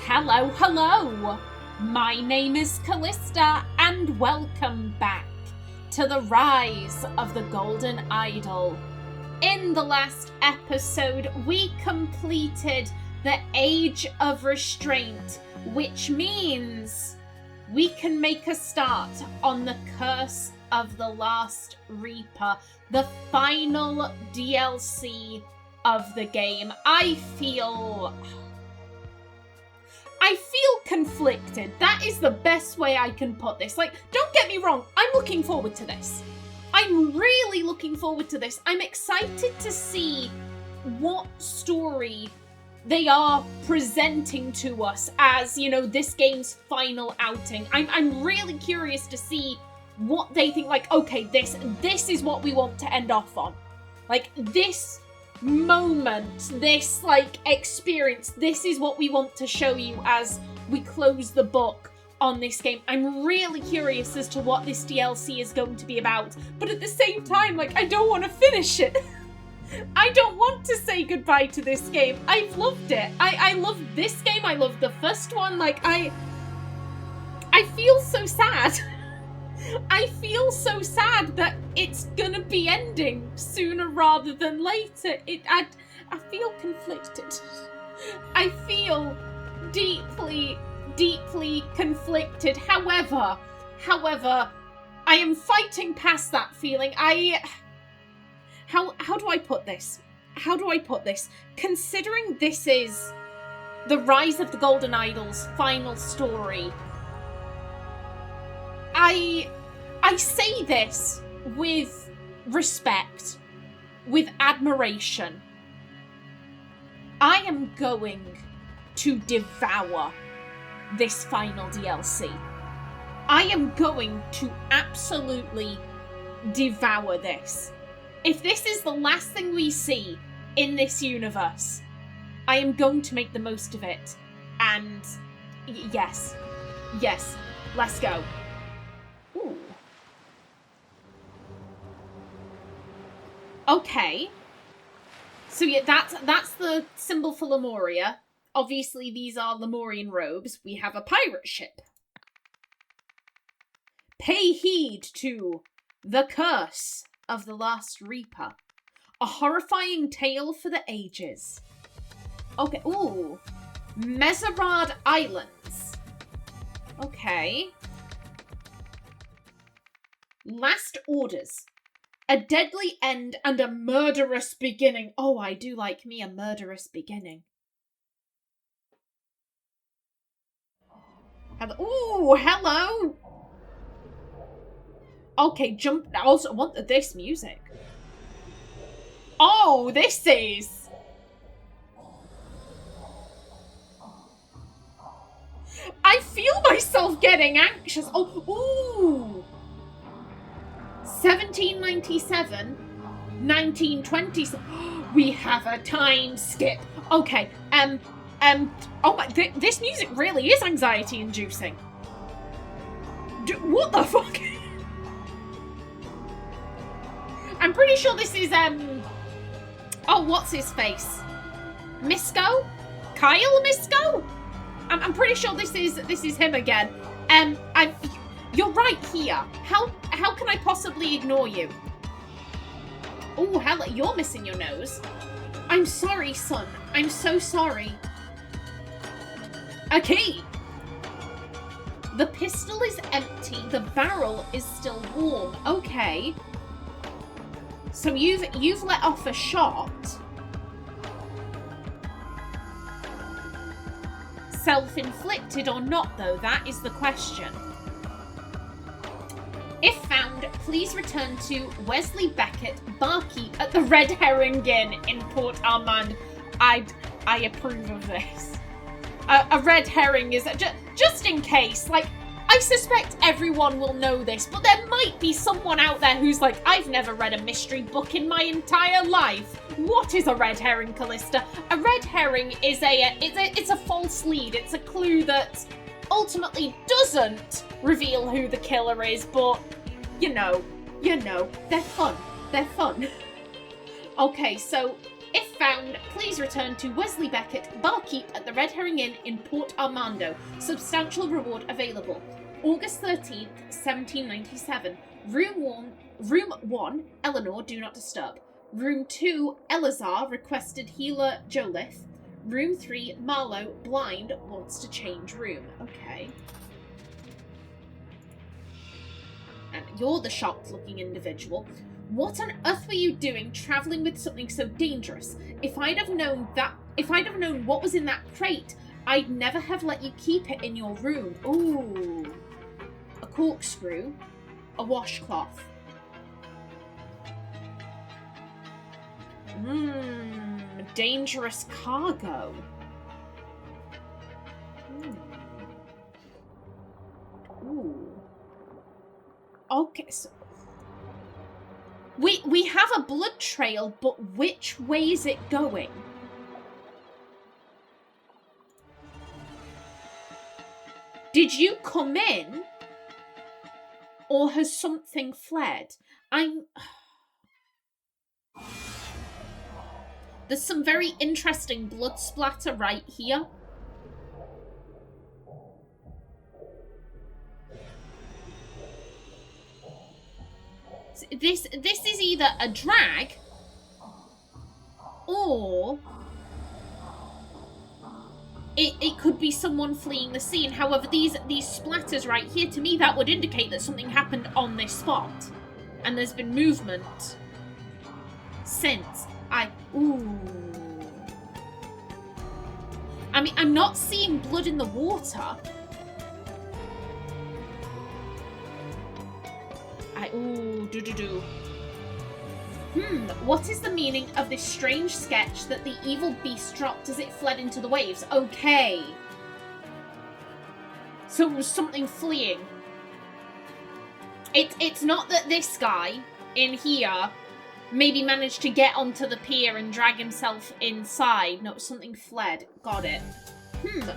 Hello, hello! My name is Callista, and welcome back to the Rise of the Golden Idol. In the last episode, we completed the Age of Restraint, which means we can make a start on the Curse of the Last Reaper, the final DLC of the game. I feel conflicted. That is the best way I can put this. Like, don't get me wrong, I'm looking forward to this. I'm really looking forward to this. I'm excited to see what story they are presenting to us as, you know, this game's final outing. I'm really curious to see what they think, like, okay, this is what we want to end off on. Like, this moment, this, like, experience, this is what we want to show you as we close the book on this game. I'm really curious as to what this DLC is going to be about, but at the same time, like, I don't want to finish it. I don't want to say goodbye to this game. I've loved it. I love this game. I love the first one. Like, I feel so sad. I feel so sad that it's gonna be ending sooner rather than later. I feel conflicted. I feel deeply, deeply conflicted. However, I am fighting past that feeling. How do I put this? How do I put this? Considering this is the Rise of the Golden Idol's final story, I say this with respect, with admiration. I am going to devour this final DLC. I am going to absolutely devour this. If this is the last thing we see in this universe, I am going to make the most of it. And yes, let's go. Ooh. Okay. So yeah, that's the symbol for Lemuria. Obviously, these are Lemurian robes. We have a pirate ship. Pay heed to the Curse of the Last Reaper. A horrifying tale for the ages. Okay, ooh. Mezarad Islands. Okay. Last Orders. A deadly end and a murderous beginning. Oh, I do like me a murderous beginning. Ooh, hello! Okay, jump. I also want this music. Oh, this is... I feel myself getting anxious. Oh, ooh! 1797, 1927. We have a time skip. Okay, oh my, this music really is anxiety-inducing. What the fuck? I'm pretty sure this is, oh, what's his face? Misko? Kyle Misko? I'm pretty sure this is him again. You're right here. How can I possibly ignore you? Oh, hell, you're missing your nose. I'm sorry, son. I'm so sorry. Okay. The pistol is empty. The barrel is still warm. Okay. So you've let off a shot. Self-inflicted or not, though, that is the question. If found, please return to Wesley Beckett, barkeep at the Red Herring Inn in Port Armand. I approve of this. A red herring is just in case. Like, I suspect everyone will know this, but there might be someone out there who's like, I've never read a mystery book in my entire life. What is a red herring, Callista? A red herring is it's a false lead. It's a clue that ultimately doesn't reveal who the killer is, but you know, they're fun. Okay, so if found, please return to Wesley Beckett, barkeep at the Red Herring Inn in Port Armando. Substantial reward available. August 13th, 1797. Room 1, Eleanor, do not disturb. Room 2, Eleazar, requested healer Jolith. Room 3, Marlowe, blind, wants to change room. Okay. And you're the shocked-looking individual. What on earth were you doing travelling with something so dangerous? If I'd have known what was in that crate, I'd never have let you keep it in your room. Ooh. A corkscrew. A washcloth. Dangerous cargo. Ooh. Okay, so we have a blood trail, but which way is it going? Did you come in? Or has something fled? There's some very interesting blood splatter right here. This is either a drag or it could be someone fleeing the scene. However, these splatters right here, to me, that would indicate that something happened on this spot. And there's been movement since. Ooh. I mean, I'm not seeing blood in the water. What is the meaning of this strange sketch that the evil beast dropped as it fled into the waves? Okay. So it was something fleeing. It's not that this guy in here maybe managed to get onto the pier and drag himself inside. No, something fled. Got it.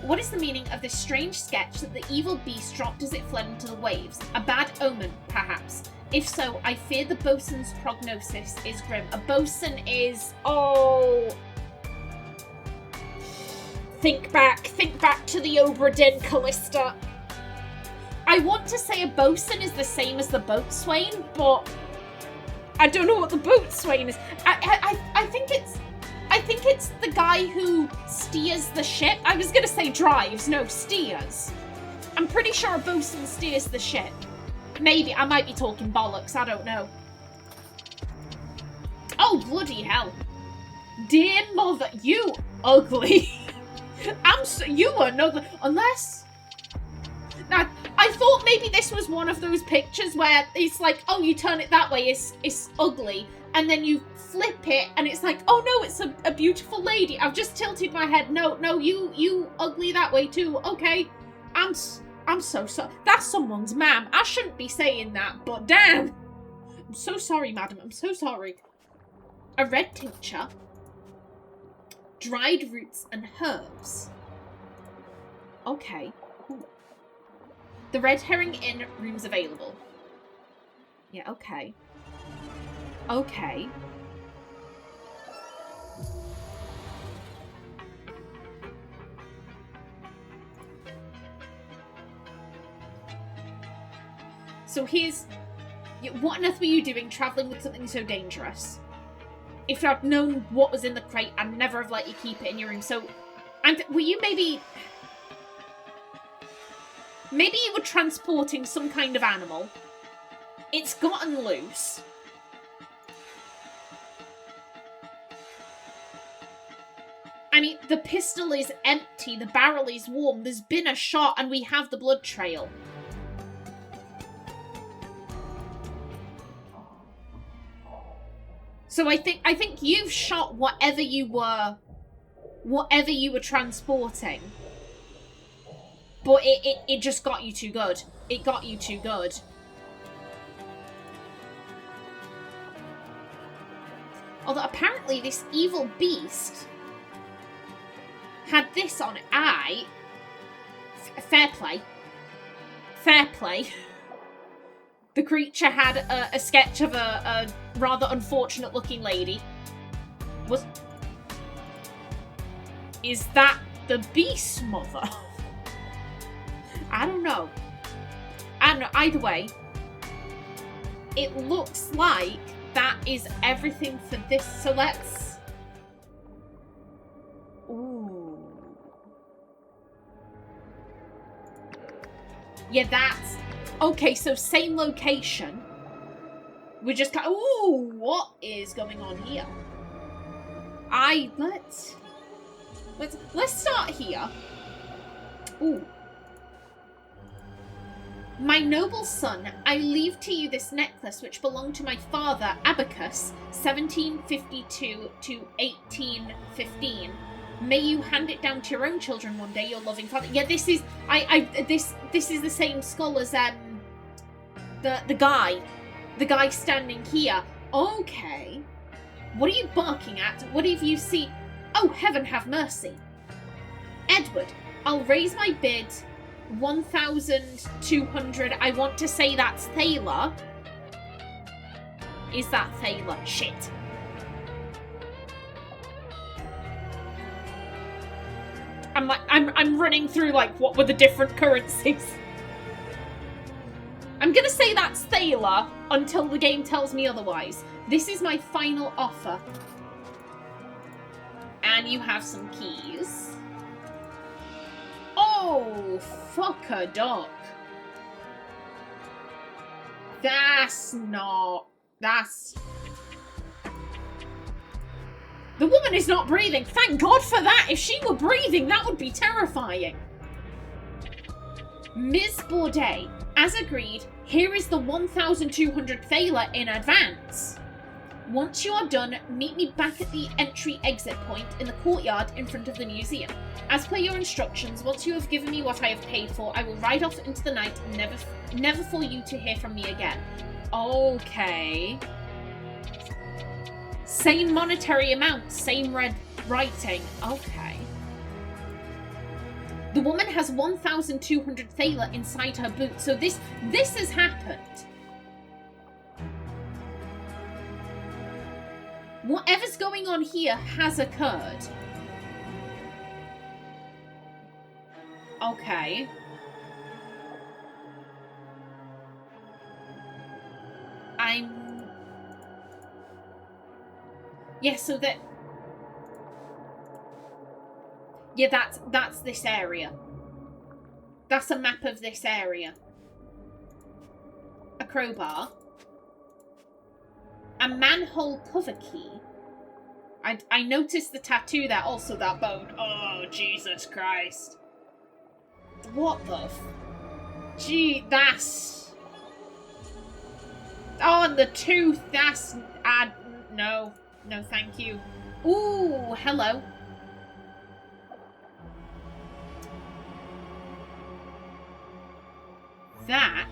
What is the meaning of this strange sketch that the evil beast dropped as it fled into the waves? A bad omen, perhaps. If so, I fear the bosun's prognosis is grim. A bosun is... Oh... Think back to the Obra Dinn, Callista. I want to say a bosun is the same as the boatswain, but I don't know what the boatswain is. I think it's the guy who steers the ship. I was gonna say drives, no, steers. I'm pretty sure a bosun steers the ship. Maybe, I might be talking bollocks, I don't know. Oh, bloody hell. Dear mother, you ugly. You are ugly. Unless... Now, I thought maybe this was one of those pictures where it's like, oh, you turn it that way, it's ugly. And then you flip it, and it's like, oh no, it's a beautiful lady. I've just tilted my head. No, you ugly that way too. Okay. I'm so sorry. That's someone's ma'am. I shouldn't be saying that, but damn. I'm so sorry, madam. I'm so sorry. A red tincture. Dried roots and herbs. Okay. Ooh. The Red Herring Inn rooms available. Yeah, okay. Okay. So here's... What on earth were you doing travelling with something so dangerous? If I'd known what was in the crate, I'd never have let you keep it in your room. So, and were you maybe... Maybe you were transporting some kind of animal. It's gotten loose. I mean, the pistol is empty, the barrel is warm, there's been a shot, and we have the blood trail. So I think you've shot whatever you were transporting. But it just got you too good. It got you too good. Although apparently this evil beast had this on it. Fair play. Fair play. The creature had a sketch of a rather unfortunate looking lady. Is that the Beast Mother? I don't know. I don't know. Either way, it looks like that is everything for this. So let's... Ooh. Yeah, that's... Okay, so same location. We just got... Ooh, what is going on here? Let's start here. Ooh. My noble son, I leave to you this necklace which belonged to my father, Abacus, 1752 to 1815. May you hand it down to your own children one day, your loving father. Yeah, this is this is the same skull as the guy standing here. Okay. What are you barking at? What have you seen? Oh, heaven have mercy. Edward, I'll raise my bid 1,200. I want to say that's Thaler. Is that Thaler? Shit. I'm running through like what were the different currencies. I'm gonna say that's Thaler until the game tells me otherwise. This is my final offer. And you have some keys. Oh, fuck a duck. That's... The woman is not breathing. Thank God for that. If she were breathing, that would be terrifying. Ms. Bourdais, as agreed, here is the 1,200 Thaler in advance. Once you are done, meet me back at the entry-exit point in the courtyard in front of the museum. As per your instructions, once you have given me what I have paid for, I will ride off into the night, never for you to hear from me again. Okay. Same monetary amount, same red writing. Okay. The woman has 1,200 Thaler inside her boot, so this has happened. Whatever's going on here has occurred. Okay. Yeah, so that... Yeah, that's this area. That's a map of this area. A crowbar. A manhole cover key. I noticed the tattoo there, also that bone. Oh, Jesus Christ. What the Gee, that's... Oh, and the tooth, that's... No. No, thank you. Ooh, hello. That...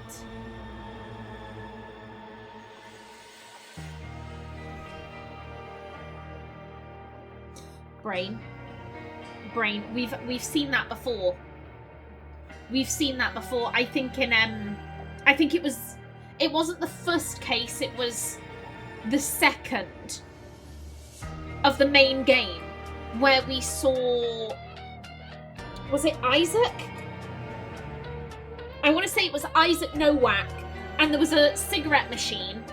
Brain. We've seen that before. We've seen that before. I think in I think it wasn't the first case, it was the second of the main game where we saw, was it Isaac? I want to say it was Isaac Nowak, and there was a cigarette machine.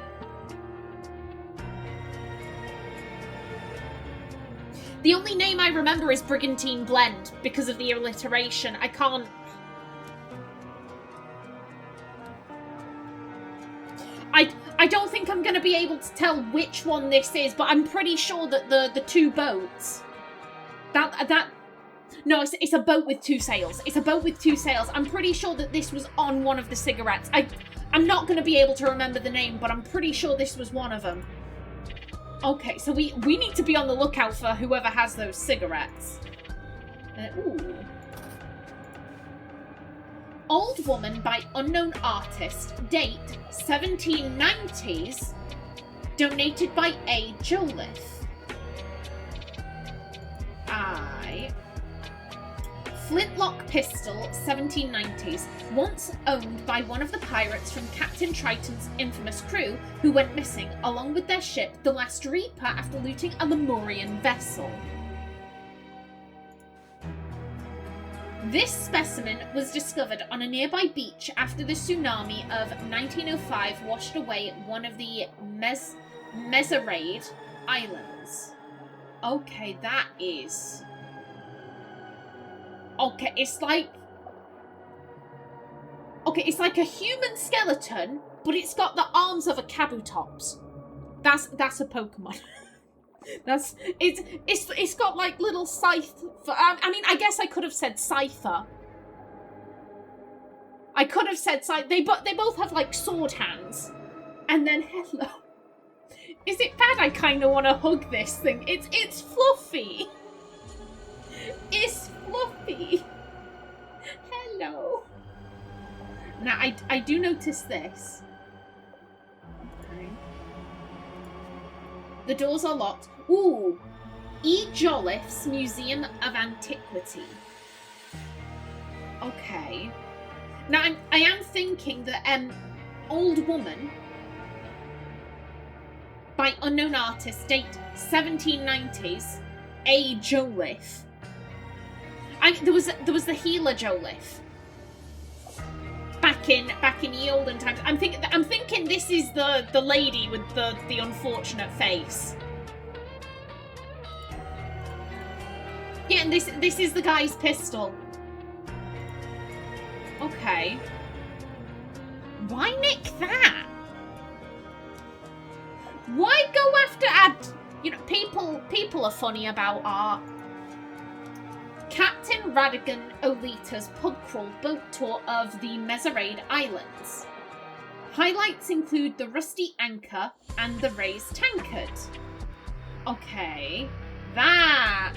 The only name I remember is Brigantine Blend because of the alliteration. I can't... I don't think I'm going to be able to tell which one this is, but I'm pretty sure that the two boats... No, it's a boat with two sails. It's a boat with two sails. I'm pretty sure that this was on one of the cigarettes. I'm not going to be able to remember the name, but I'm pretty sure this was one of them. Okay, so we need to be on the lookout for whoever has those cigarettes. Ooh. Old Woman by Unknown Artist. Date 1790s. Donated by A. Joliffe. Flintlock pistol, 1790s, once owned by one of the pirates from Captain Triton's infamous crew, who went missing, along with their ship, the Last Reaper, after looting a Lemurian vessel. This specimen was discovered on a nearby beach after the tsunami of 1905 washed away one of the Mesarade Islands. Okay, that is... Okay, it's like... Okay, it's like a human skeleton, but it's got the arms of a Kabutops. That's a Pokemon. It's got like little scythe. I mean, I guess I could have said Scyther. I could have said Scythe. They both have like sword hands. And then hello. Is it bad? I kind of want to hug this thing. It's fluffy. It's fluffy. Hello. Now I do notice this. Okay. The doors are locked. Ooh. E. Jolliffe's Museum of Antiquity. Okay. Now I am thinking that Old Woman by unknown artist, date 1790s, A. Joliffe. There was the healer Joliffe. Back in ye olden times. I'm thinking this is the lady with the unfortunate face. Yeah, and this is the guy's pistol. Okay. Why nick that? Why go after people are funny about art. Captain Radigan Olita's pub crawl boat tour of the Mesarade Islands. Highlights include the rusty anchor and the raised tankard. Okay. That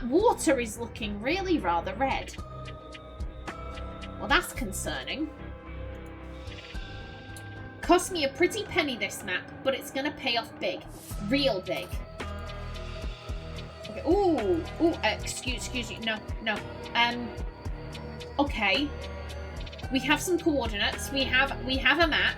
water is looking really rather red. Well, that's concerning. Cost me a pretty penny, this map, but it's gonna pay off big. Real big. Okay. Ooh, excuse me. No. Okay. We have some coordinates. We have a map.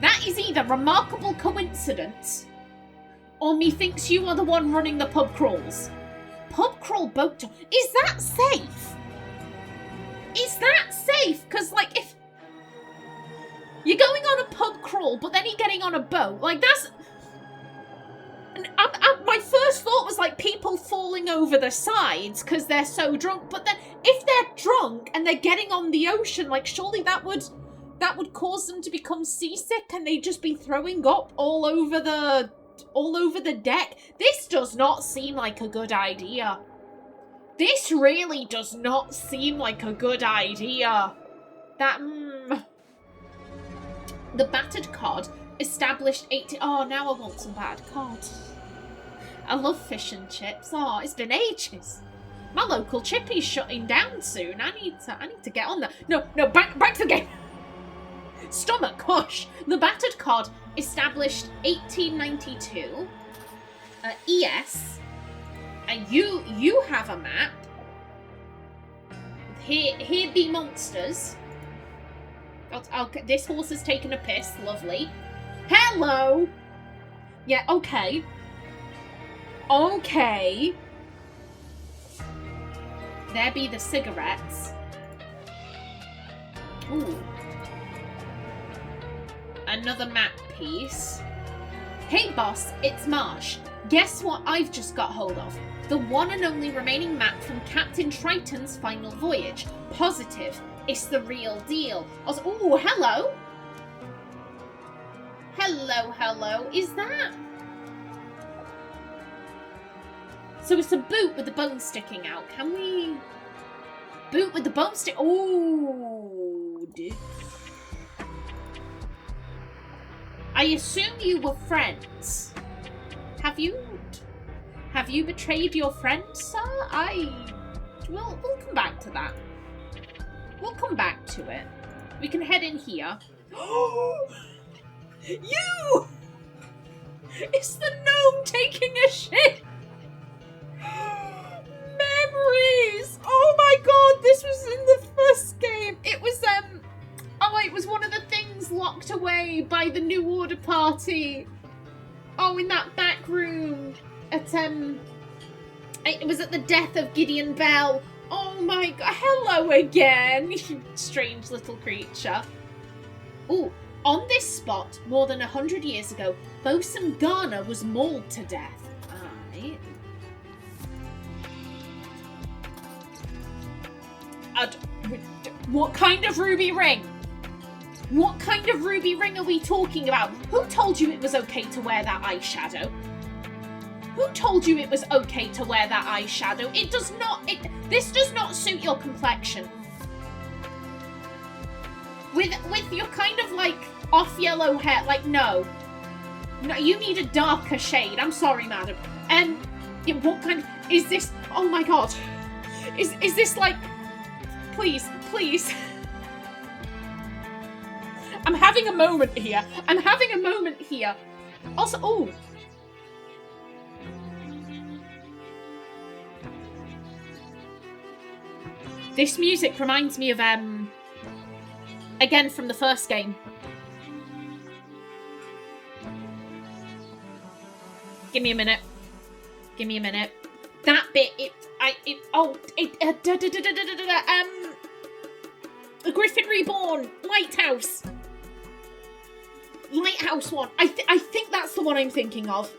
That is either remarkable coincidence or methinks you are the one running the pub crawls. Pub crawl boat tour. Is that safe? Is that safe? Because, like, if you're going on a pub crawl, but then you're getting on a boat, like, that's... my first thought was, like, people falling over the sides because they're so drunk. But then, if they're drunk and they're getting on the ocean, like, surely that would cause them to become seasick and they'd just be throwing up all over the deck. This does not seem like a good idea. This really does not seem like a good idea. The battered cod established 80... Oh, now I want some bad cod. I love fish and chips. Oh, it's been ages. My local chippy's shutting down soon. I need to get on that. No, back to the game. Stomach, hush. The battered cod established 1892. ES. And you have a map. Here be monsters. This horse has taken a piss. Lovely. Hello. Yeah. Okay. There be the cigarettes. Ooh. Another map piece. Hey boss, it's Marsh. Guess what I've just got hold of? The one and only remaining map from Captain Triton's final voyage. Positive. It's the real deal. Ooh, hello. Hello. Is that... So it's a boot with the bone sticking out. Can we... Boot with the bone stick... Ooh, dude. I assume you were friends. Have you betrayed your friend, sir? We'll come back to that. We'll come back to it. We can head in here. You! It's the gnome taking a shit! Memories! Oh my god, this was in the first game. It was, oh wait, was one of the things locked away by the New Order party. Oh, in that back room at, it was at the death of Gideon Bell. Oh my god, hello again, you strange little creature. Ooh, on this spot, more than 100 years ago, Bosun Garner was mauled to death. Alright. What kind of ruby ring? What kind of ruby ring are we talking about? Who told you it was okay to wear that eyeshadow? Who told you it was okay to wear that eyeshadow? It does not, this does not suit your complexion. With your kind of like off yellow hair, like no, you need a darker shade. I'm sorry, madam. Yeah, what kind of, is this? Oh my god, is this like? Please. I'm having a moment here. Also, oh. This music reminds me of, again from the first game. Give me a minute. That bit, Griffin Reborn, Lighthouse one. I think that's the one I'm thinking of.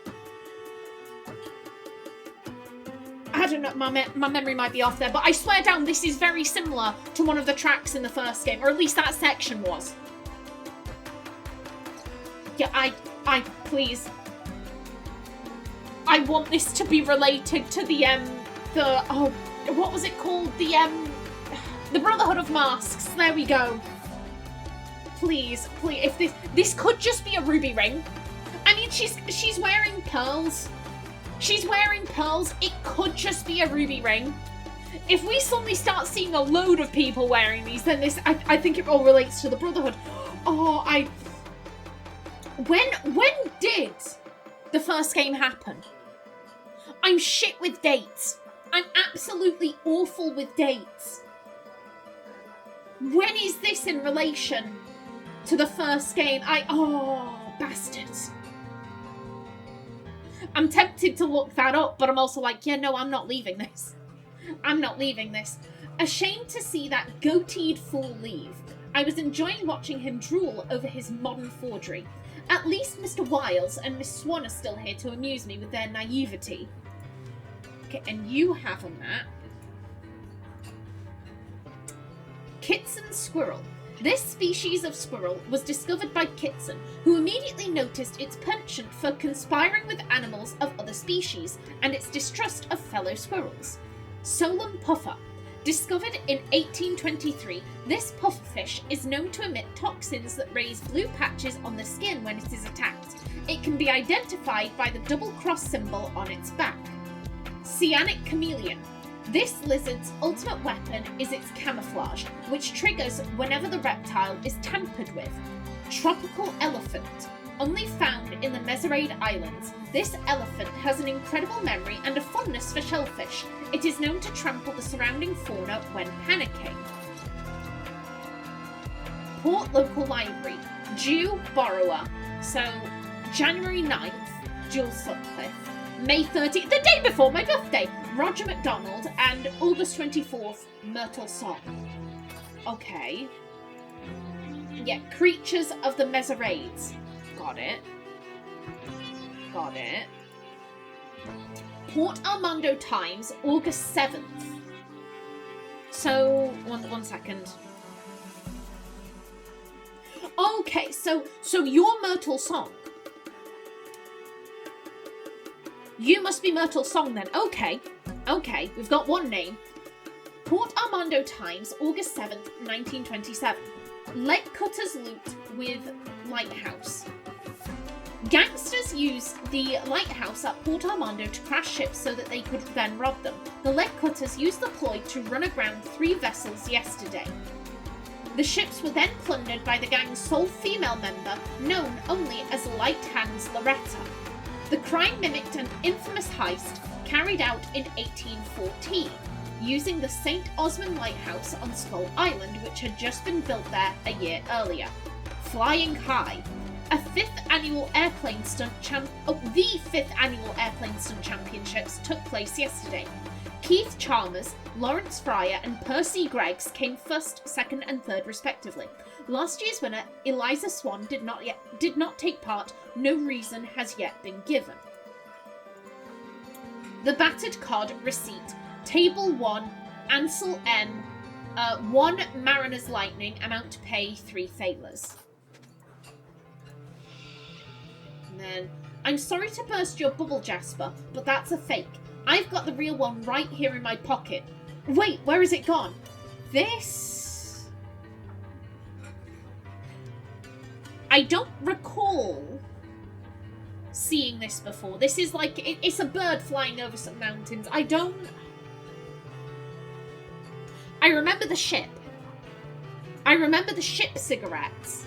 I don't know, my memory might be off there, but I swear down this is very similar to one of the tracks in the first game, or at least that section was. Yeah, please. I want this to be related to what was it called? The Brotherhood of Masks. There we go. Please, if this could just be a ruby ring. I mean, she's wearing pearls. It could just be a ruby ring. If we suddenly start seeing a load of people wearing these, then I think it all relates to the Brotherhood. Oh, when did the first game happen? I'm shit with dates. I'm absolutely awful with dates. When is this in relation to the first game? Oh, bastards. I'm tempted to look that up, but I'm also like, yeah, no, I'm not leaving this. Ashamed to see that goateed fool leave. I was enjoying watching him drool over his modern forgery. At least Mr. Wiles and Miss Swan are still here to amuse me with their naivety. Okay, and you have a map. Kitson squirrel. This species of squirrel was discovered by Kitson, who immediately noticed its penchant for conspiring with animals of other species and its distrust of fellow squirrels. Solum puffer. Discovered in 1823, this pufferfish is known to emit toxins that raise blue patches on the skin when it is attacked. It can be identified by the double cross symbol on its back. Cyanic chameleon. This lizard's ultimate weapon is its camouflage, which triggers whenever the reptile is tampered with. Tropical elephant. Only found in the Mesarade Islands, this elephant has an incredible memory and a fondness for shellfish. It is known to trample the surrounding fauna when panicking. Port Local Library. Jew Borrower. So, January 9th, Jules Sutcliffe. May 30th, the day before my birthday, Roger MacDonald, and August 24th, Myrtle Song. Okay. Yeah, Creatures of the Mesarades. Got it. Port Armando Times, August 7th. So, one second. Okay, so you're Myrtle Song. You must be Myrtle Song then. Okay, we've got one name. Port Armando Times, August 7th, 1927. Leg cutters loot with lighthouse. Gangsters used the lighthouse at Port Armando to crash ships so that they could then rob them. The leg cutters used the ploy to run aground 3 vessels yesterday. The ships were then plundered by the gang's sole female member, known only as Light Hands Loretta. The crime mimicked an infamous heist carried out in 1814. using the St. Osmond Lighthouse on Skull Island, which had just been built there a year earlier. Flying high. The 5th annual airplane stunt championships took place yesterday. Keith Chalmers, Lawrence Fryer, and Percy Greggs came 1st, 2nd, and 3rd respectively. Last year's winner, Eliza Swan, did not take part. No reason has yet been given. The Battered Cod receipt. Table 1, Ansel M. 1 Mariner's Lightning, amount to pay 3 thalers. And then, I'm sorry to burst your bubble, Jasper, but that's a fake. I've got the real one right here in my pocket. Wait, where has it gone? This... I don't recall seeing this before. This is like, it's a bird flying over some mountains. I remember the ship. I remember the ship cigarettes.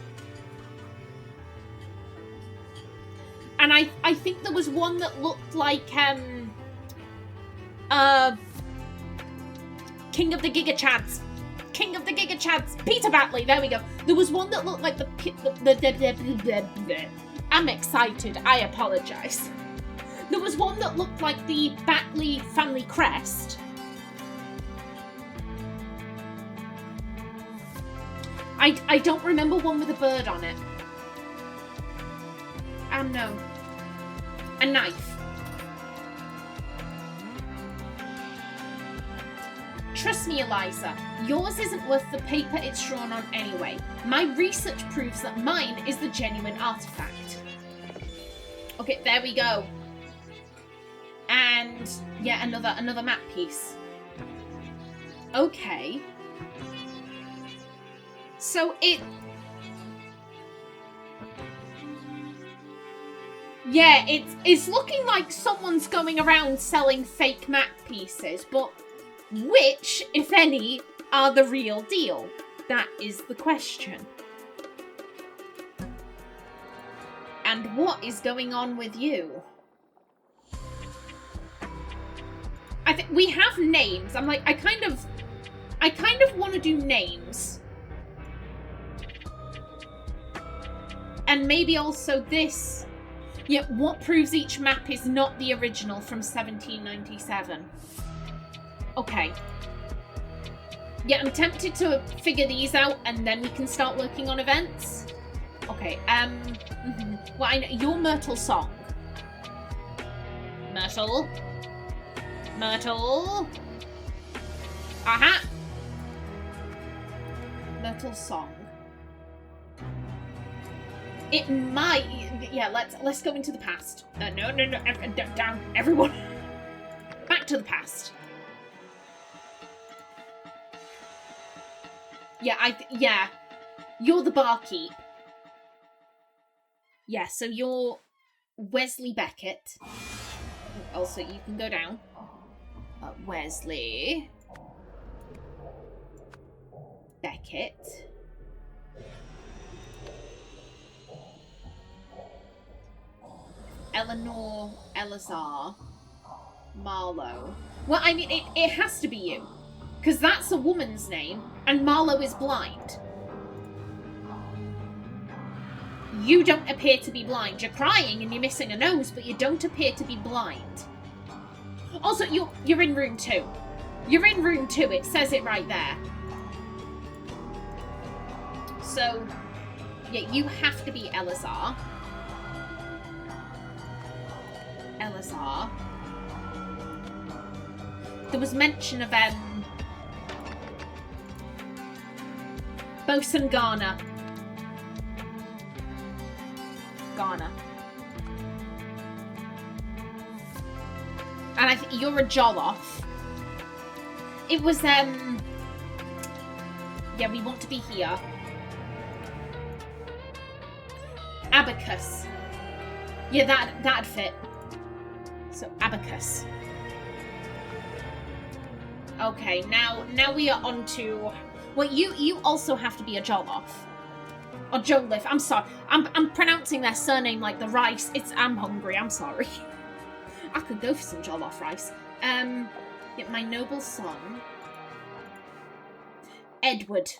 And I think there was one that looked like, King of the Giga Chads. Peter Batley, there we go. There was one that looked like the I'm excited, I apologise. There was one that looked like the Batley family crest. I don't remember one with a bird on it. And no. A knife. Trust me, Eliza, yours isn't worth the paper it's drawn on anyway. My research proves that mine is the genuine artifact. Okay, there we go. And yeah, another map piece. Okay. So yeah, it's looking like someone's going around selling fake map pieces, but which, if any, are the real deal? That is the question. And what is going on with you? I think we have names. I'm like, I kind of want to do names. And maybe also this. Yeah, what proves each map is not the original from 1797? Okay. Yeah, I'm tempted to figure these out and then we can start working on events. Okay, well, I know your Myrtle song. Myrtle. Aha! Myrtle song. It might... Yeah, let's go into the past. No, down, everyone. Back to the past. Yeah, you're the barkeep. Yeah, so you're Wesley Beckett. Also, you can go down. Wesley Beckett. Eleanor Elazar Marlowe. Well, I mean, it has to be you. Because that's a woman's name, and Marlowe is blind. You don't appear to be blind. You're crying and you're missing a nose, but you don't appear to be blind. Also, you're in room 2. You're in room 2. It says it right there. So, yeah, you have to be Elazar. Elazar. There was mention of Bosun Garner. And I think you're a Jolloff. It was yeah, we want to be here. Abacus. Yeah, that'd fit. So Abacus. Okay, now we are on to... Well, you also have to be a Jolloff. Or Joliffe, I'm sorry. I'm pronouncing their surname like the rice. I'm hungry, I'm sorry. I could go for some Jolloff rice. Yep, my noble son. Edward.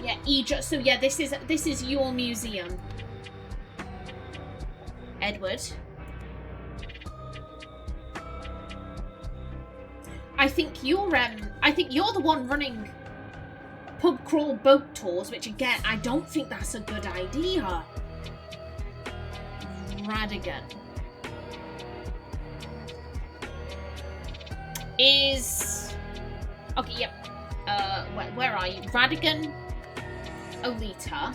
Yeah, Egypt. So yeah, this is your museum. Edward. I think you're the one running pub crawl boat tours, which again, I don't think that's a good idea. Radigan. Is... Okay, yep. Where are you? Radigan, Olita.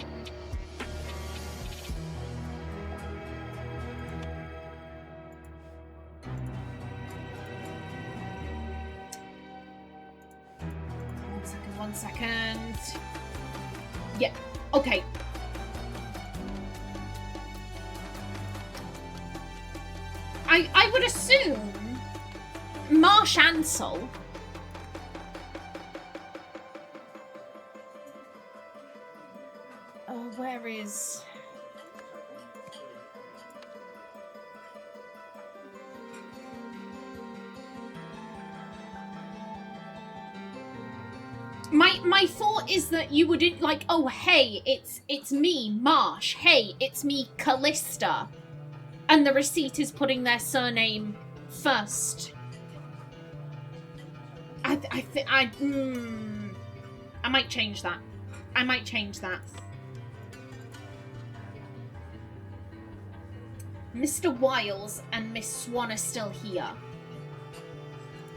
One second. Yeah, okay. I would assume Marsh Ansel. Oh, where is... My thought is that you wouldn't like, oh hey, it's me, Marsh. Hey, it's me, Callista. And the receipt is putting their surname first. I might change that. I might change that. Mr. Wiles and Miss Swan are still here.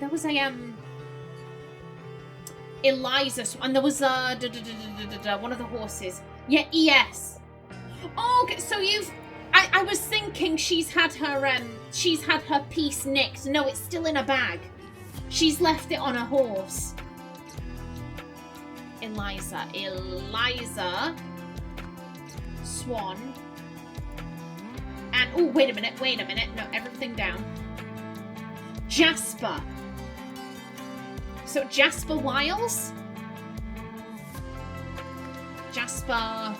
There was a Eliza, and there was one of the horses. Yeah, ES. Oh, okay, so you've... I was thinking she's had her piece nicked. No, it's still in a bag. She's left it on a horse. Eliza. Swan. And, oh, wait a minute. No, everything down. Jasper. So, Jasper Wiles? Jasper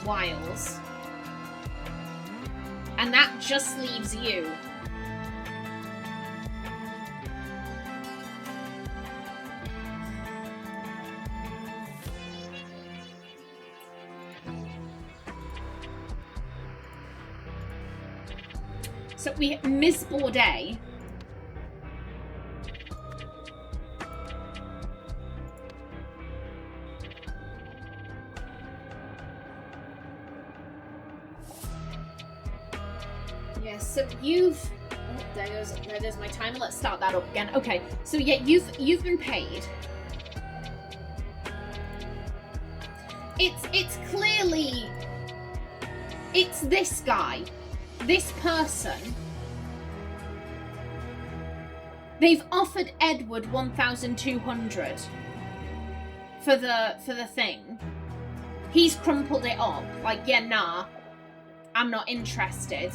Wiles. And that just leaves you. So we Miss Bourdais. Yeah, so you've... Oh, there goes my timer. Let's start that up again. Okay, so yeah, you've been paid. It's clearly... It's this guy. This person. They've offered Edward 1,200 for the thing. He's crumpled it up. Like, yeah, nah. I'm not interested.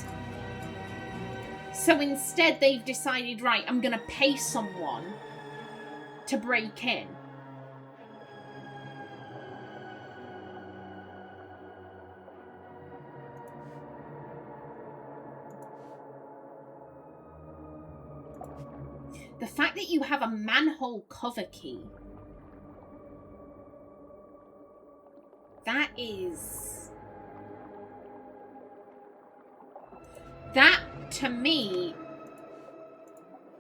So instead they've decided, right, I'm gonna pay someone to break in. The fact that you have a manhole cover key. That is... That, to me,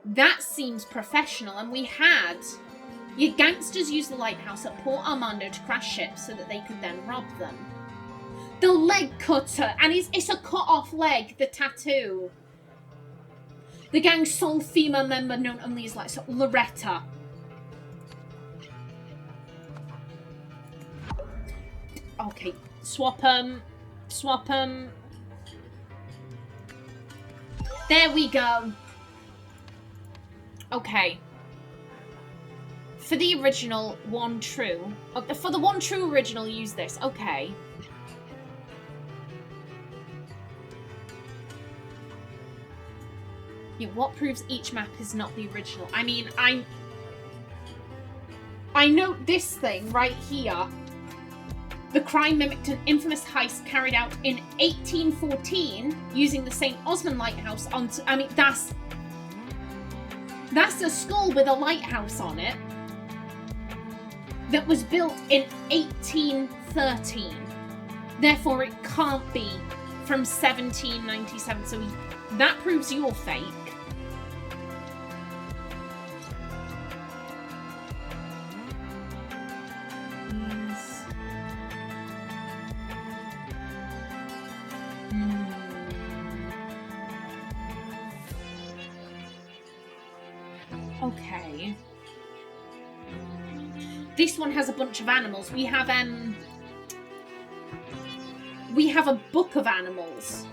that seems professional. And we had... Your gangsters used the lighthouse at Port Armando to crash ships so that they could then rob them. The leg cutter. And it's a cut-off leg, the tattoo. The gang's sole female member known only as, like, so Loretta. Okay, swap 'em. There we go. Okay. For the original, one true. For the one true original, use this. Okay. Yeah, what proves each map is not the original? I mean, I know this thing right here. The crime mimicked an infamous heist carried out in 1814 using the St. Osmond Lighthouse on... I mean, that's a skull with a lighthouse on it that was built in 1813. Therefore, it can't be from 1797. So that proves you're fake. Okay. This one has a bunch of animals. We have a book of animals.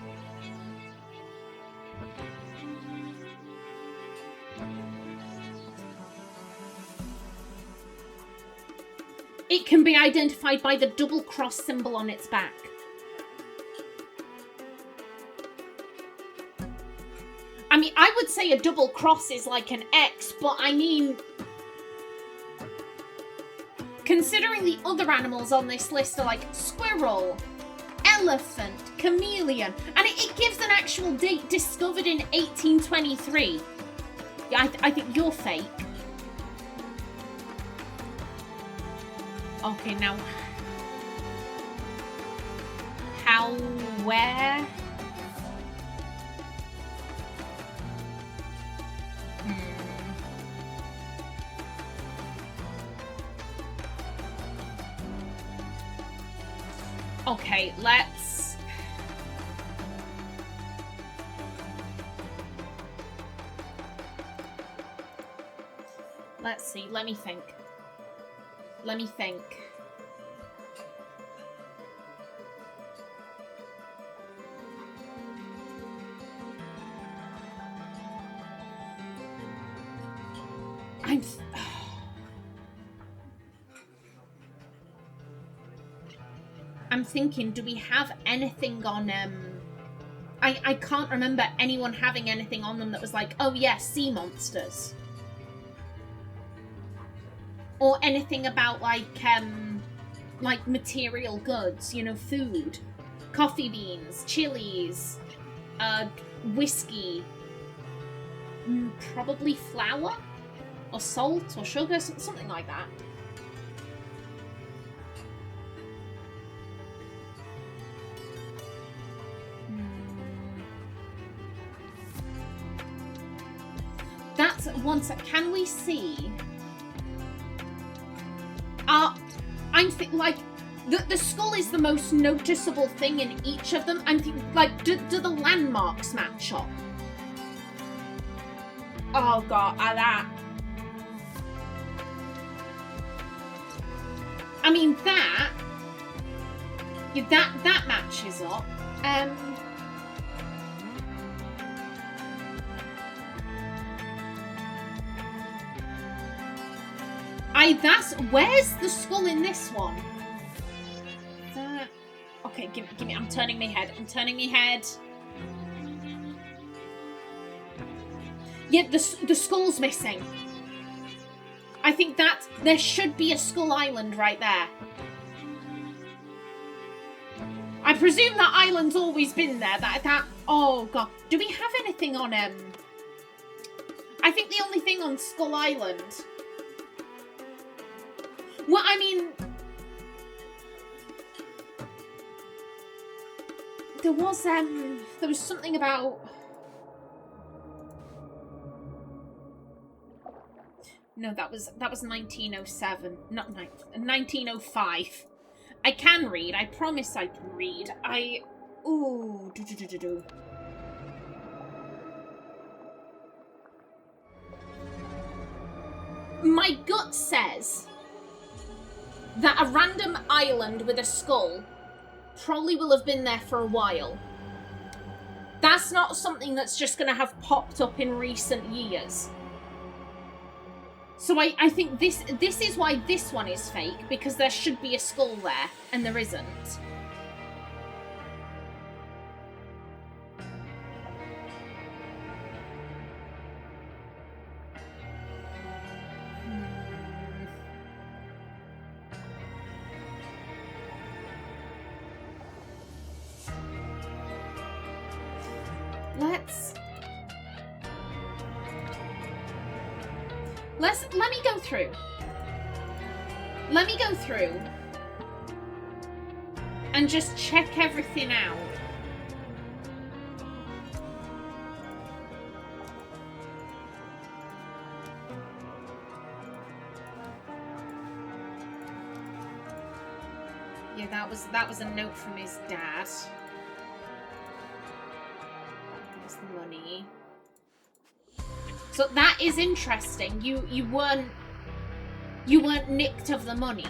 It can be identified by the double cross symbol on its back. I mean, I would say a double cross is like an X, but I mean, considering the other animals on this list are like squirrel, elephant, chameleon, and it gives an actual date, discovered in 1823. Yeah, I think you're fake. Okay, now, how, where? Okay, let's see. Let me think. I'm thinking, do we have anything on, I can't remember anyone having anything on them that was like, oh yeah, sea monsters. Or anything about, like material goods, you know, food. Coffee beans, chilies, whiskey. Probably flour? Or salt, or sugar, something like that. That's one sec. Can we see? I'm thinking, like, the skull is the most noticeable thing in each of them. I'm thinking, like, do the landmarks match up? Oh god, that. I mean, that matches up. Where's the skull in this one? Okay, give me, I'm turning my head. Yeah, the skull's missing. I think that there should be a Skull Island right there. I presume that island's always been there. Oh god. Do we have anything on I think the only thing on Skull Island. Well, I mean, there was something about. No, that was 1907, not 1905. I can read. I promise I can read. Ooh. My gut says that a random island with a skull probably will have been there for a while. That's not something that's just going to have popped up in recent years. So I think this is why this one is fake, because there should be a skull there, and there isn't. Let me go through. Let me go through and just check everything out. Yeah, that was a note from his dad. There's the money. So that is interesting. You weren't nicked of the money.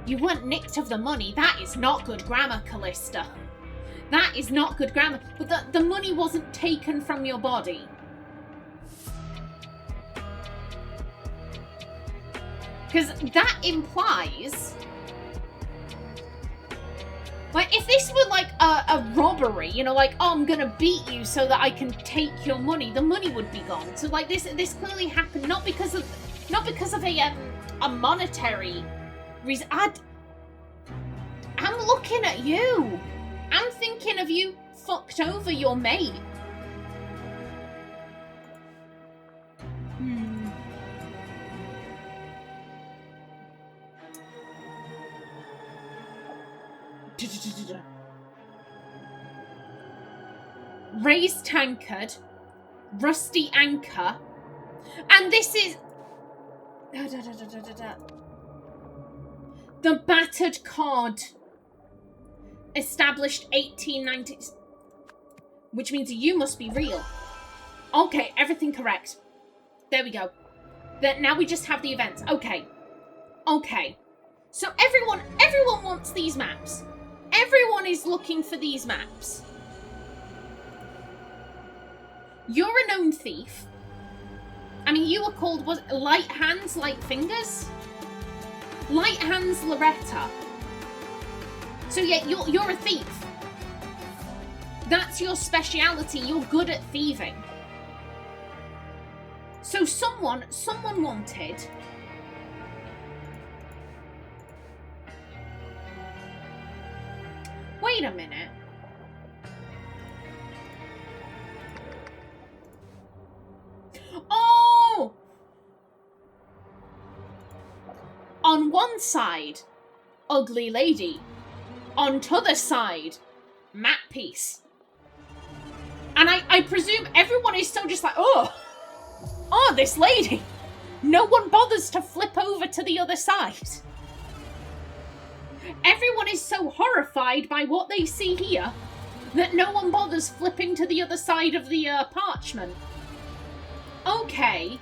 You weren't nicked of the money. That is not good grammar, Callista. That is not good grammar. But the money wasn't taken from your body. Because that implies... Like, if this were like a robbery, you know, like, oh, I'm gonna beat you so that I can take your money, the money would be gone. So, like, this clearly happened not because of a monetary reason. I'm looking at you. I'm thinking of you fucked over your mate. Raised tankard, rusty anchor, and this is the battered cod, established 1890, which means you must be real. Okay, everything correct. There we go. Now we just have the events. Okay. So everyone wants these maps. Everyone is looking for these maps. You're a known thief. I mean, you were called, was it Light Hands, Light Fingers? Light Hands Loretta. So yeah, you're a thief. That's your speciality. You're good at thieving. So someone wanted... Wait a minute. Oh! On one side, ugly lady. On t'other side, map piece. And I presume everyone is still just like, oh, this lady. No one bothers to flip over to the other side. Everyone is so horrified by what they see here that no one bothers flipping to the other side of the parchment. Okay.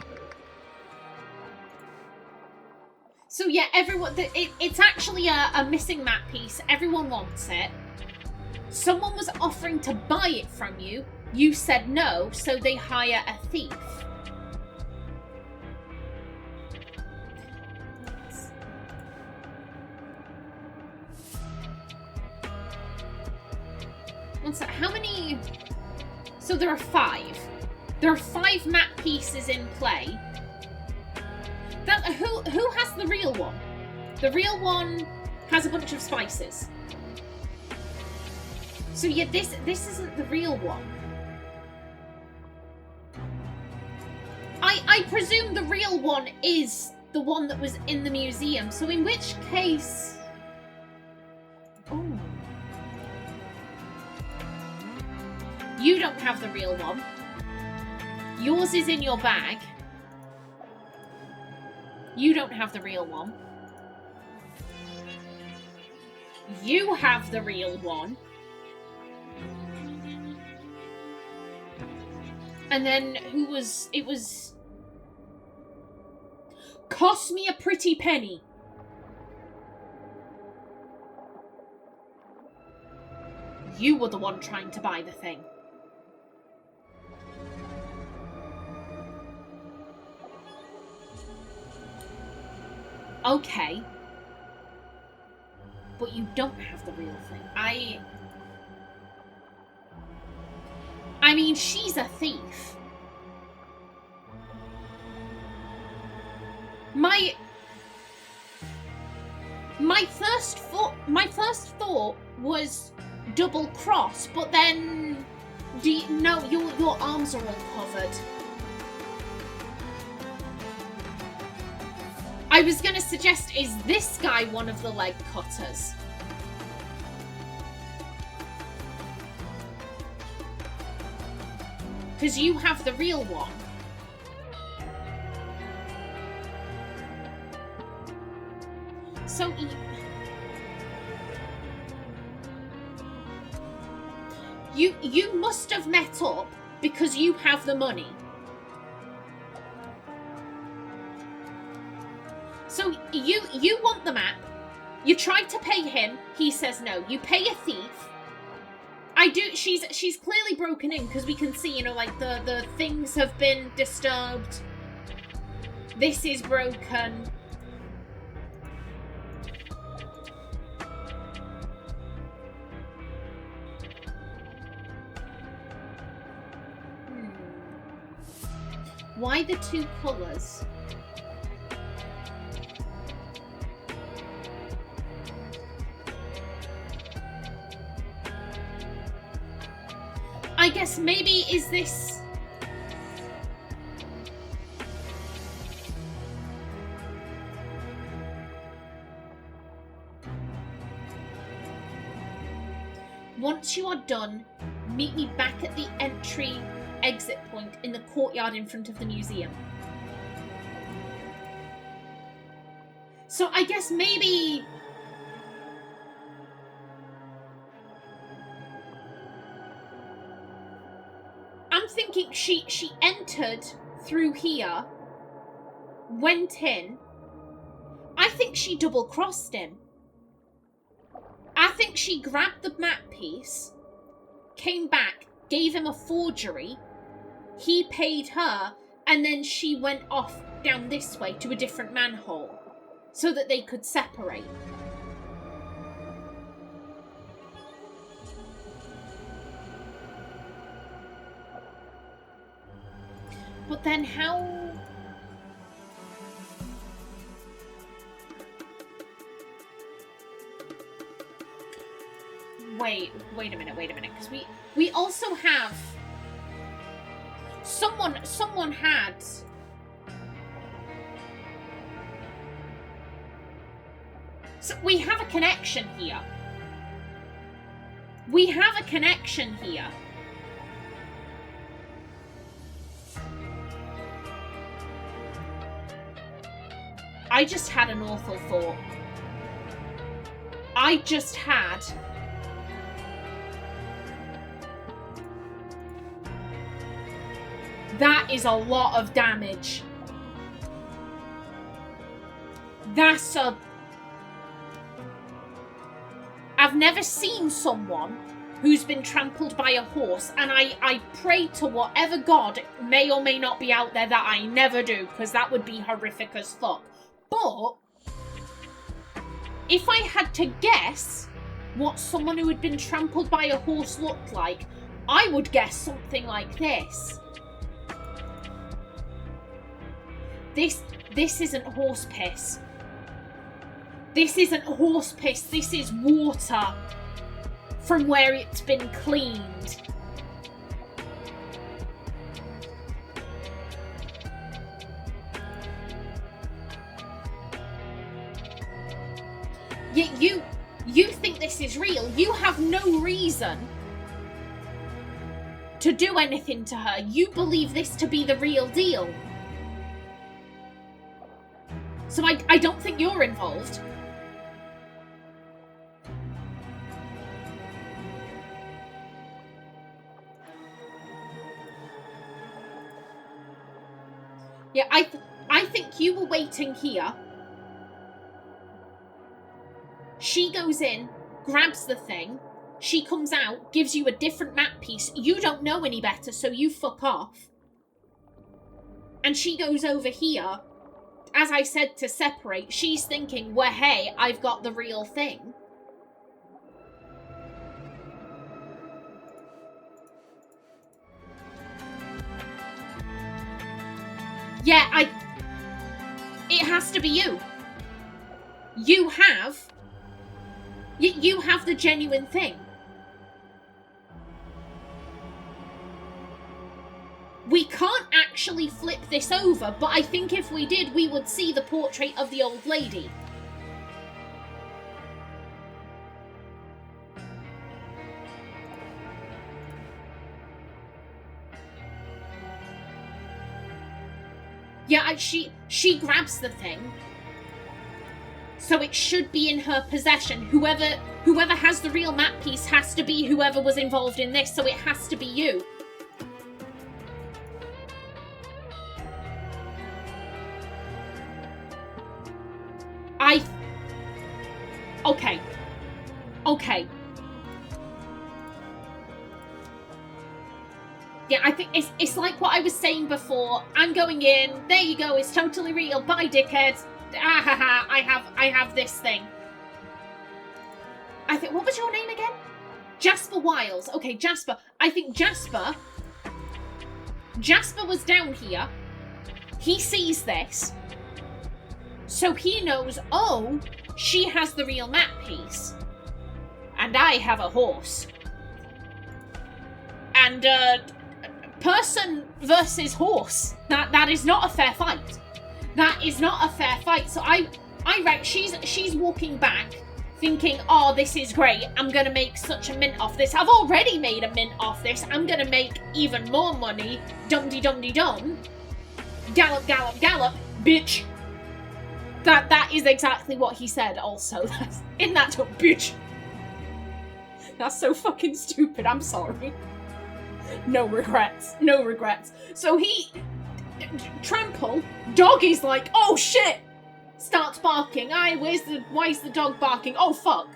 So yeah, everyone, it's actually a missing map piece. Everyone wants it. Someone was offering to buy it from you. You said no, so they hire a thief. One sec, how many... So there are 5. There are 5 map pieces in play. Who has the real one? The real one has a bunch of spices. So yeah, this isn't the real one. I presume the real one is the one that was in the museum. So in which case... Oh. You don't have the real one. Yours is in your bag. You don't have the real one. You have the real one. And then who was... It was... Cost me a pretty penny. You were the one trying to buy the thing. Okay. But you don't have the real thing. I mean, she's a thief. My first thought was double cross, but then no, your arms are all covered. I was going to suggest, is this guy one of the leg cutters? Because you have the real one. So you must have met up because you have the money. So you want the map. You tried to pay him. He says no. You pay a thief. She's clearly broken in because we can see, you know, like the things have been disturbed. This is broken. Why the two colours? I guess maybe is this... Once you are done, meet me back at the exit point in the courtyard in front of the museum. So I guess maybe... I'm thinking she entered through here, went in. I think she double-crossed him. I think she grabbed the map piece, came back, gave him a forgery, he paid her, and then she went off down this way to a different manhole so that they could separate. But then how... Wait a minute, because we also have... Someone had... So we have a connection here. We have a connection here. I just had an awful thought. I just had... That is a lot of damage. That's a... I've never seen someone who's been trampled by a horse, and I pray to whatever god may or may not be out there that I never do, because that would be horrific as fuck. But if I had to guess what someone who had been trampled by a horse looked like, I would guess something like this. This isn't horse piss. This isn't horse piss. This is water from where it's been cleaned. Yet you think this is real. You have no reason to do anything to her. You believe this to be the real deal. So I don't think you're involved. Yeah, I think you were waiting here. She goes in, grabs the thing. She comes out, gives you a different map piece. You don't know any better, so you fuck off. And she goes over here. As I said, to separate, she's thinking, well, hey, I've got the real thing. Yeah, it has to be you. You have the genuine thing. We can't actually flip this over, but I think if we did, we would see the portrait of the old lady. Yeah, she grabs the thing. So it should be in her possession. Whoever has the real map piece has to be whoever was involved in this, so it has to be you. Okay. Okay. Yeah, I think it's like what I was saying before. I'm going in. There you go. It's totally real. Bye, dickhead. Ah ha ha. I have this thing. I think, what was your name again? Jasper Wiles. Okay, Jasper. I think Jasper was down here. He sees this. So he knows, oh, she has the real map piece. And I have a horse. And, person versus horse. That is not a fair fight. That is not a fair fight. So I reckon she's walking back thinking, oh, this is great. I'm going to make such a mint off this. I've already made a mint off this. I'm going to make even more money. Dum-de-dum-de-dum. Gallop, gallop, gallop. Bitch. That is exactly what he said also. In that tone, bitch. That's so fucking stupid. I'm sorry. No regrets. No regrets. So he... Trample. Dog is like, oh shit! Starts barking. Why is the dog barking? Oh fuck.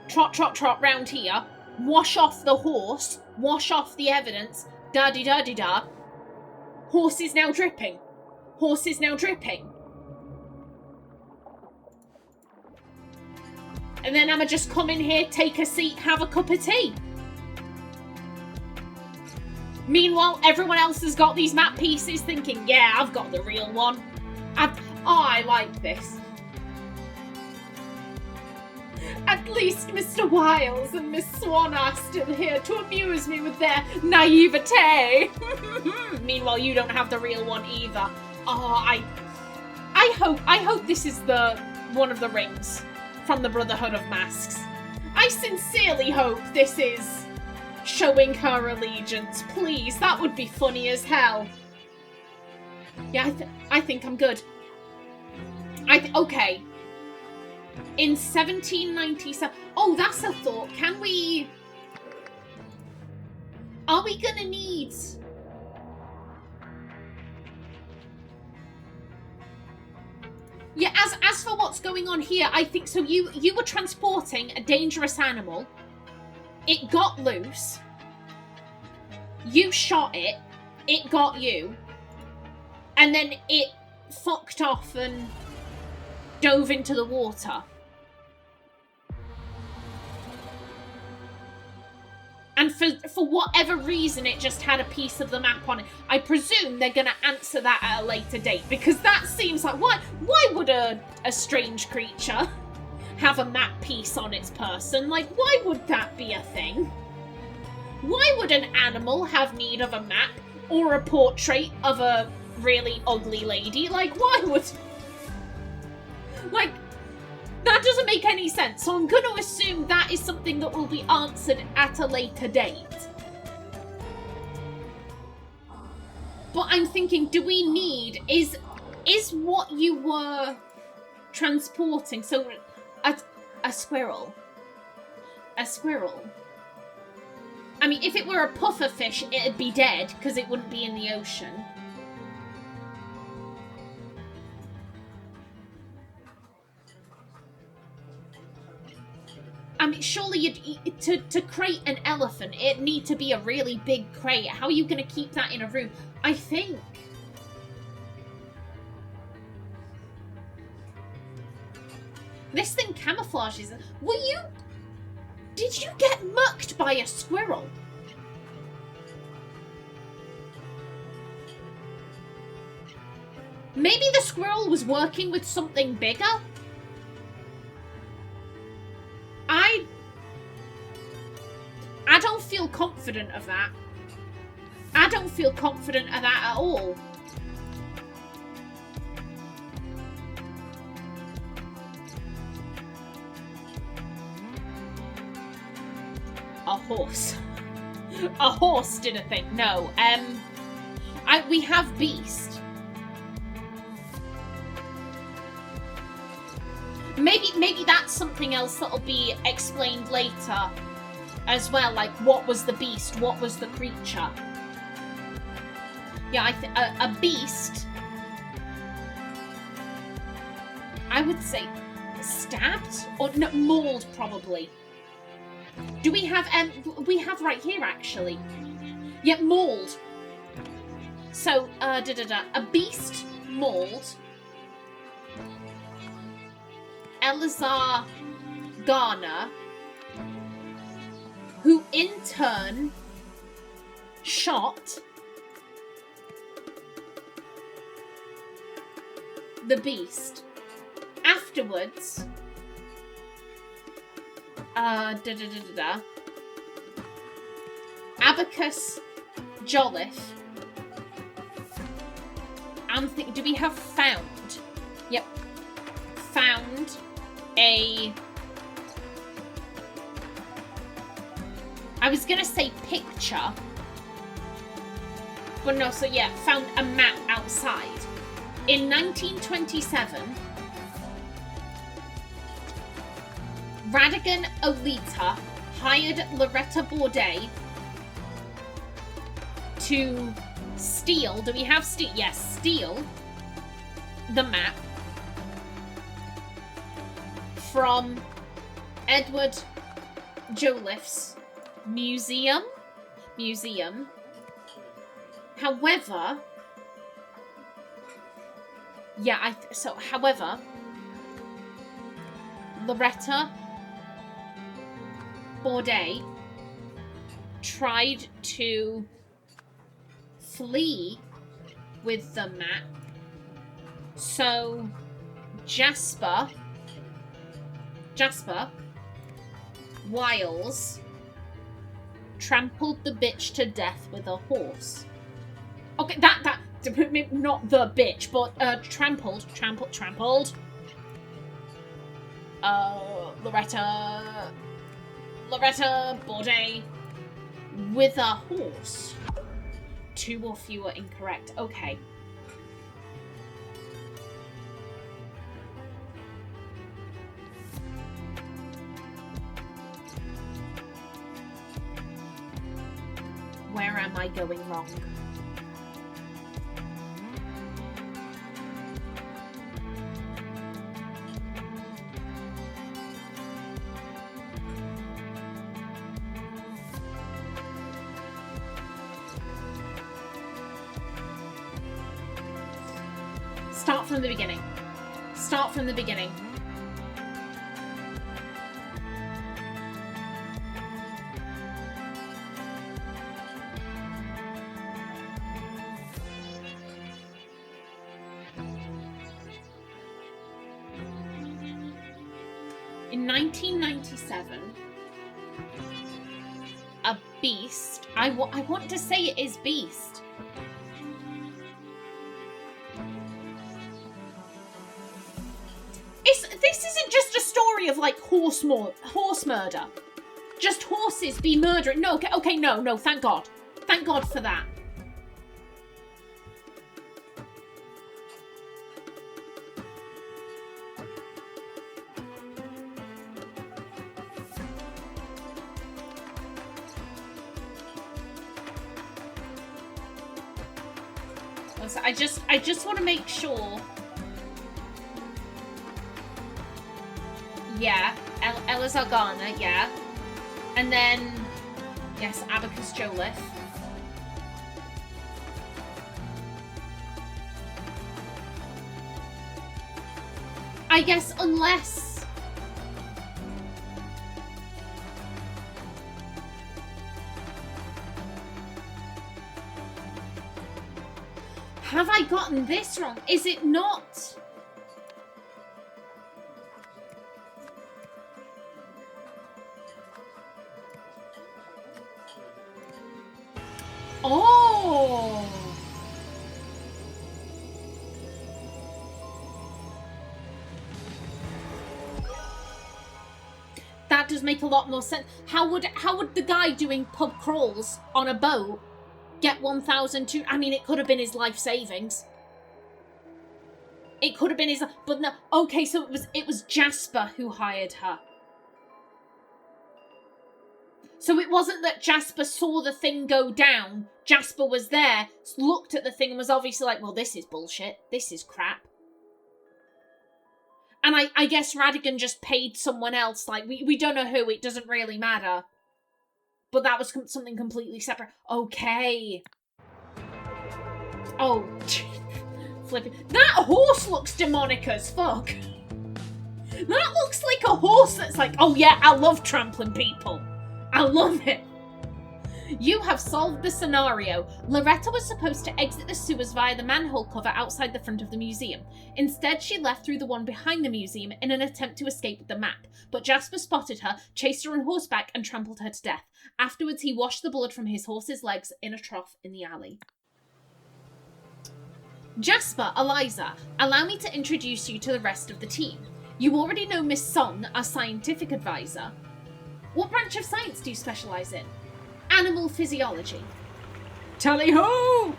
Trot, trot, trot round here. Wash off the horse. Wash off the evidence. Da-de-da-de-da. Horse is now dripping. Horse is now dripping. And then I'ma just come in here, take a seat, have a cup of tea. Meanwhile, everyone else has got these map pieces thinking, yeah, I've got the real one. I like this. At least Mr. Wiles and Miss Swan are still here to amuse me with their naivete. Meanwhile, you don't have the real one either. Oh, I hope this is one of the rings from the Brotherhood of Masks. I sincerely hope this is showing her allegiance. Please, that would be funny as hell. Yeah, I think I'm good. Okay. In 1797... Oh, that's a thought. Can we... Are we gonna need... Yeah, as for what's going on here, I think so. You were transporting a dangerous animal. It got loose. You shot it. It got you. And then it fucked off and dove into the water. And for whatever reason, it just had a piece of the map on it. I presume they're going to answer that at a later date, because that seems like... Why would a strange creature have a map piece on its person? Like, why would that be a thing? Why would an animal have need of a map or a portrait of a really ugly lady? Like, why would... Like... That doesn't make any sense, so I'm going to assume that is something that will be answered at a later date. But I'm thinking, do we need... Is what you were transporting... So, a squirrel. A squirrel. I mean, if it were a puffer fish, it'd be dead, because it wouldn't be in the ocean. I mean, surely to crate an elephant, it'd need to be a really big crate. How are you going to keep that in a room? I think... This thing camouflages... Did you get mucked by a squirrel? Maybe the squirrel was working with something bigger? I don't feel confident of that. I I don't feel confident of that at all. A horse. A horse did a thing. No. We have beast. Maybe that's something else that'll be explained later as well. Like, what was the beast? What was the creature? Yeah, a beast. I would say stabbed or no, mauled probably. Do we have right here actually? Yeah, mauled. So a beast mauled Elazar Garner, who in turn shot the beast. Afterwards, Abacus Jolliffe. I'm thinking, do we have found? Yep. Found a... I was going to say picture. But no, so yeah, found a map outside. In 1927, Radigan Olita hired Loretta Bourdet to steal, do we have steal? Yes, steal the map from Edward Jolliffe's museum. However, yeah, however, Loretta Bourdet tried to flee with the map, so Jasper Wiles trampled the bitch to death with a horse. Okay, that not the bitch, but trampled. Loretta Bourdet with a horse. 2 or fewer incorrect. Okay. Where am I going wrong? Start from the beginning. Start from the beginning. In 1997, a beast, I want to say it is beast. This isn't just a story of like horse murder. Just horses be murdering. No, okay, no, thank God. Thank God for that. So I just want to make sure. Yeah, Elazar Garner, yeah. And then, yes, Abacus Jolliffe. I guess unless... Have I gotten this wrong? Is it not... Oh! That does make a lot more sense. How would the guy doing pub crawls on a boat get 1,002? I mean, it could have been his life savings. It could have been his, but no. Okay, so it was Jasper who hired her. So it wasn't that Jasper saw the thing go down. Jasper was there, looked at the thing, and was obviously like, well, this is bullshit. This is crap. And I guess Radigan just paid someone else. Like, we don't know who. It doesn't really matter. But that was something completely separate. Okay. Oh, flipping. That horse looks demonic as fuck. That looks like a horse that's like, oh yeah, I love trampling people. I love it. You have solved the scenario. Loretta was supposed to exit the sewers via the manhole cover outside the front of the museum. Instead, she left through the one behind the museum in an attempt to escape with the map. But Jasper spotted her, chased her on horseback, and trampled her to death. Afterwards, he washed the blood from his horse's legs in a trough in the alley. Jasper, Eliza, allow me to introduce you to the rest of the team. You already know Miss Song, our scientific advisor. What branch of science do you specialise in? Animal physiology. Tally-ho!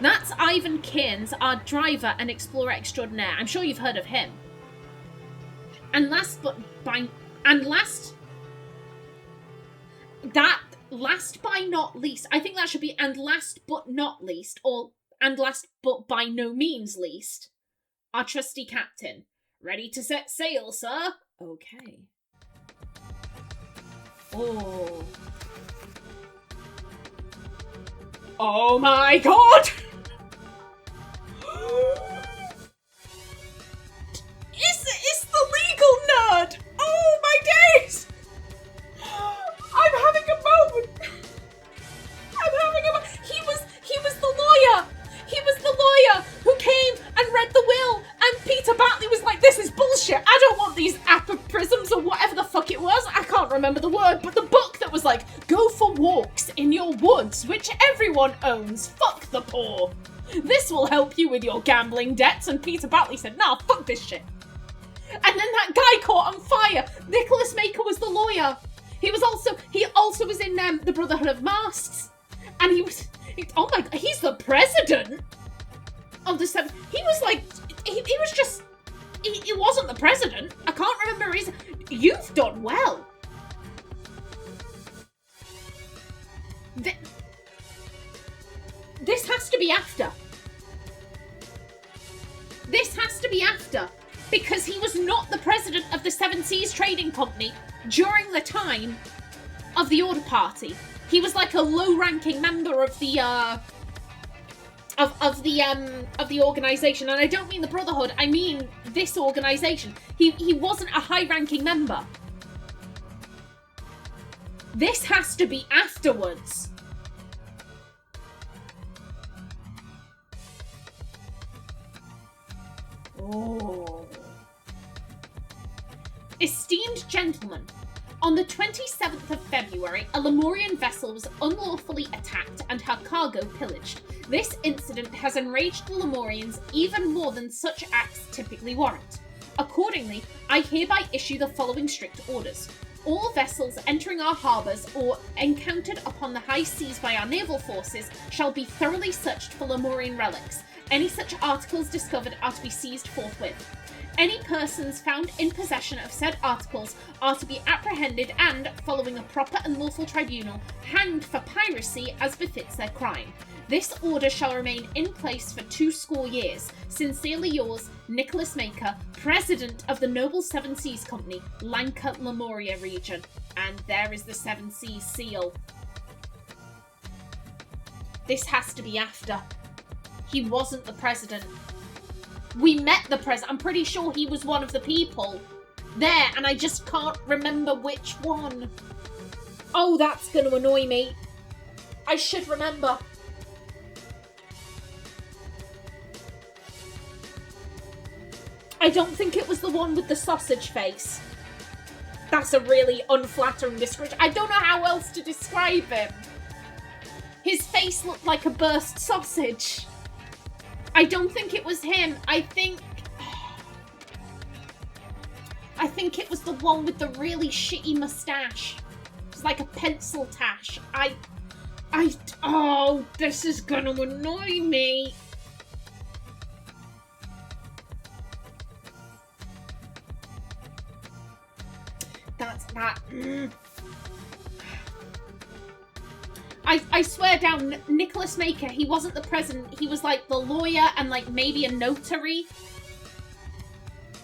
That's Ivan Cairns, our driver and explorer extraordinaire. I'm sure you've heard of him. And last but not least, I think that should be and last but not least, or and last but by no means least, our trusty captain. Ready to set sail, sir? Okay. Oh. Oh my god! It's the legal nerd! Oh my days! I'm having a moment! He was the lawyer! He was the lawyer who came and read the will, and Peter Batley was like, this is bullshit, I don't want these apoprisms or whatever the fuck it was, I can't remember the word, but the book that was like, go for walks in your woods, which everyone owns, fuck the poor. This will help you with your gambling debts, and Peter Batley said, nah, fuck this shit. And then that guy caught on fire. Nicholas Maker was the lawyer. He also was in the Brotherhood of Masks, and oh my god, he's the president of the seven. He was like, he was just, he wasn't the president. I can't remember his. You've done well. This has to be after. This has to be after. Because he was not the president of the Seven Seas Trading Company during the time of the Order Party. He was like a low-ranking member of the of the organization, and I don't mean the Brotherhood. I mean this organization. He wasn't a high-ranking member. This has to be afterwards. Oh. Esteemed gentlemen, on the 27th of February, a Lemurian vessel was unlawfully attacked and her cargo pillaged. This incident has enraged the Lemurians even more than such acts typically warrant. Accordingly, I hereby issue the following strict orders. All vessels entering our harbours or encountered upon the high seas by our naval forces shall be thoroughly searched for Lemurian relics. Any such articles discovered are to be seized forthwith. Any persons found in possession of said articles are to be apprehended and, following a proper and lawful tribunal, hanged for piracy as befits their crime. This order shall remain in place for 20 years. Sincerely yours, Nicholas Maker, President of the Noble Seven Seas Company, Lanka Lemuria region. And there is the Seven Seas seal. This has to be after. He wasn't the president. We met the president. I'm pretty sure he was one of the people there, and I just can't remember which one. Oh, that's going to annoy me. I should remember. I don't think it was the one with the sausage face. That's a really unflattering description. I don't know how else to describe him. His face looked like a burst sausage. I don't think it was him. I think it was the one with the really shitty mustache. It's like a pencil tash. Oh, this is gonna annoy me. That's that. I swear down, Nicholas Maker, he wasn't the president. He was like the lawyer and like maybe a notary.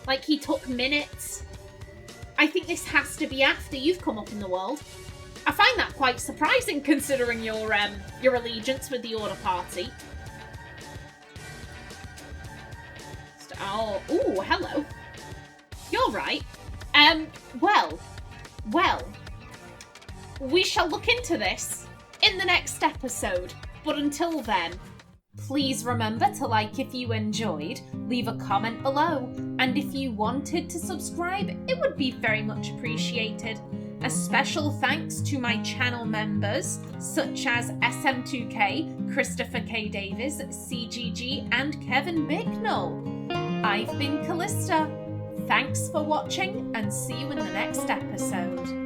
Like he took minutes. I think this has to be after you've come up in the world. I find that quite surprising considering your allegiance with the Order Party. Oh, ooh, hello. You're right. Well, we shall look into this in the next episode. But until then, please remember to like if you enjoyed, leave a comment below, and if you wanted to subscribe, it would be very much appreciated. A special thanks to my channel members, such as SM2K, Christopher K. Davies, CGG, and Kevin Bicknell. I've been Callista. Thanks for watching, and see you in the next episode.